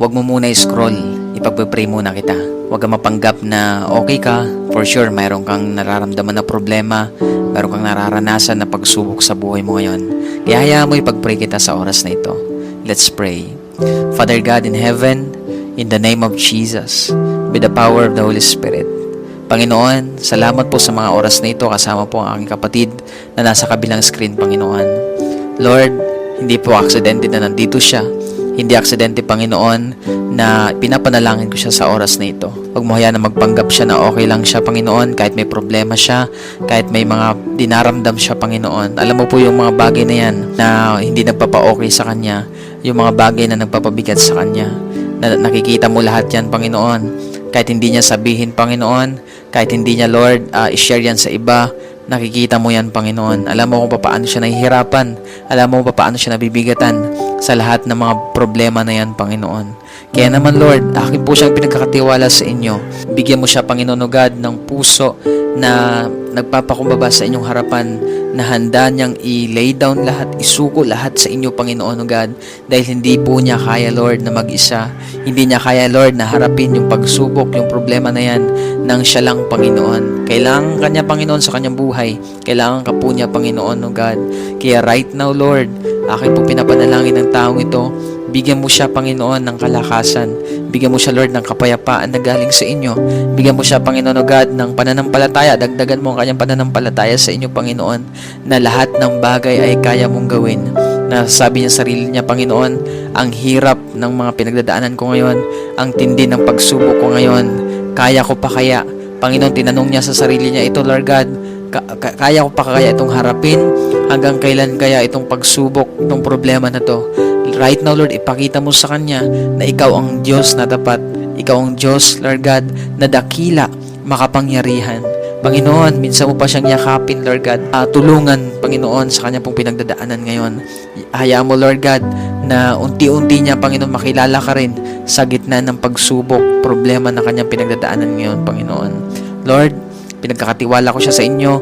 Huwag mo muna i-scroll. Ipagpe-pray muna kita. Huwag kang mapanggap na okay ka. For sure, mayroon kang nararamdaman na problema. Mayroon kang nararanasan na pagsubok sa buhay mo ngayon. Kaya hayaan mo ipag-pray kita sa oras na ito. Let's pray. Father God in heaven, in the name of Jesus, with the power of the Holy Spirit, Panginoon, salamat po sa mga oras na ito kasama po ang aking kapatid na nasa kabilang screen, Panginoon. Lord, hindi po aksidente na nandito siya. Hindi aksidente, Panginoon, na pinapanalangin ko siya sa oras na ito. Huwag mo hayaan na magpanggap siya na okay lang siya, Panginoon, kahit may problema siya, kahit may mga dinaramdam siya, Panginoon. Alam mo po yung mga bagay na yan na hindi nagpapa-okay sa kanya, yung mga bagay na nagpapabigat sa kanya. Na nakikita mo lahat yan, Panginoon. Kahit hindi niya sabihin, Panginoon, kahit hindi niya, Lord, i-share yan sa iba, nakikita mo yan, Panginoon. Alam mo kung paano siya nahihirapan. Alam mo kung paano siya nabibigatan sa lahat ng mga problema na yan, Panginoon. Kaya naman, Lord, akin po siyang pinagkakatiwala sa inyo. Bigyan mo siya, Panginoon o God, ng puso na nagpapakumbaba sa inyong harapan, na handa niyang i-lay down lahat, isuko lahat sa inyo, Panginoon o God, dahil hindi po niya kaya, Lord, na mag-isa. Hindi niya kaya, Lord, na harapin yung pagsubok, yung problema na yan, nang siya lang, Panginoon. Kailangan kanya, Panginoon, sa kanyang buhay. Kailangan ka po niya, Panginoon o God. Kaya right now, Lord, akin po pinapanalangin ng taong ito, bigyan mo siya, Panginoon, ng kalakasan. Bigyan mo siya, Lord, ng kapayapaan na galing sa inyo. Bigyan mo siya, Panginoon o God, ng pananampalataya. Dagdagan mo ang kanyang pananampalataya sa inyo, Panginoon, na lahat ng bagay ay kaya mong gawin. Na sabi niya sa sarili niya, Panginoon, ang hirap ng mga pinagdadaanan ko ngayon, ang tindi ng pagsubok ko ngayon, kaya ko pa kaya? Panginoon, tinanong niya sa sarili niya ito, Lord God, kaya ko pa kaya itong harapin? Hanggang kailan kaya itong pagsubok, itong problema na to? Right now, Lord, ipakita mo sa kanya na ikaw ang Diyos na dapat. Ikaw ang Diyos, Lord God, na dakila, makapangyarihan. Panginoon, minsan mo pa siyang yakapin, Lord God. Tulungan, Panginoon, sa kanya pong pinagdadaanan ngayon. Hayaan mo, Lord God, na unti-unti niya, Panginoon, makilala ka rin sa gitna ng pagsubok, problema na kanyang pinagdadaanan ngayon, Panginoon. Lord, pinagkakatiwala ko siya sa inyo.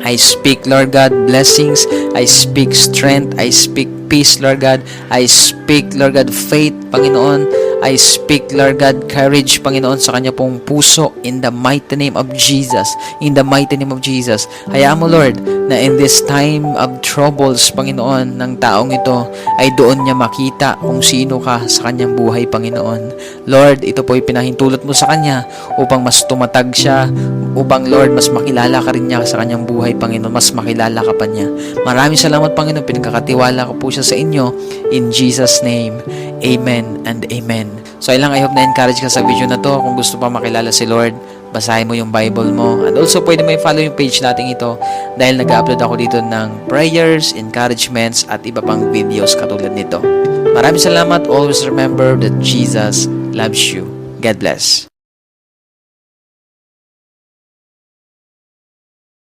I speak, Lord God, blessings. I speak strength. I speak peace, Lord God. I speak, Lord God, faith, Panginoon. I speak, Lord God, courage, Panginoon, sa kanya pong puso in the mighty name of Jesus. In the mighty name of Jesus. Hayaan mo, Lord, na in this time of troubles, Panginoon, ng taong ito, ay doon niya makita kung sino ka sa kanyang buhay, Panginoon. Lord, ito po ay pinahintulot mo sa kanya upang mas tumatag siya, upang, Lord, mas makilala ka rin niya sa kanyang buhay, Panginoon. Mas makilala ka pa niya. Maraming salamat, Panginoon. Pinagkakatiwala ko po siya sa inyo. In Jesus' name, amen and amen. So, I hope na-encourage ka sa video na to. Kung gusto pa makilala si Lord, basahin mo yung Bible mo. And also, pwede mo i-follow yung page natin ito dahil nag-upload ako dito ng prayers, encouragements, at iba pang videos katulad nito. Maraming salamat. Always remember that Jesus loves you. God bless.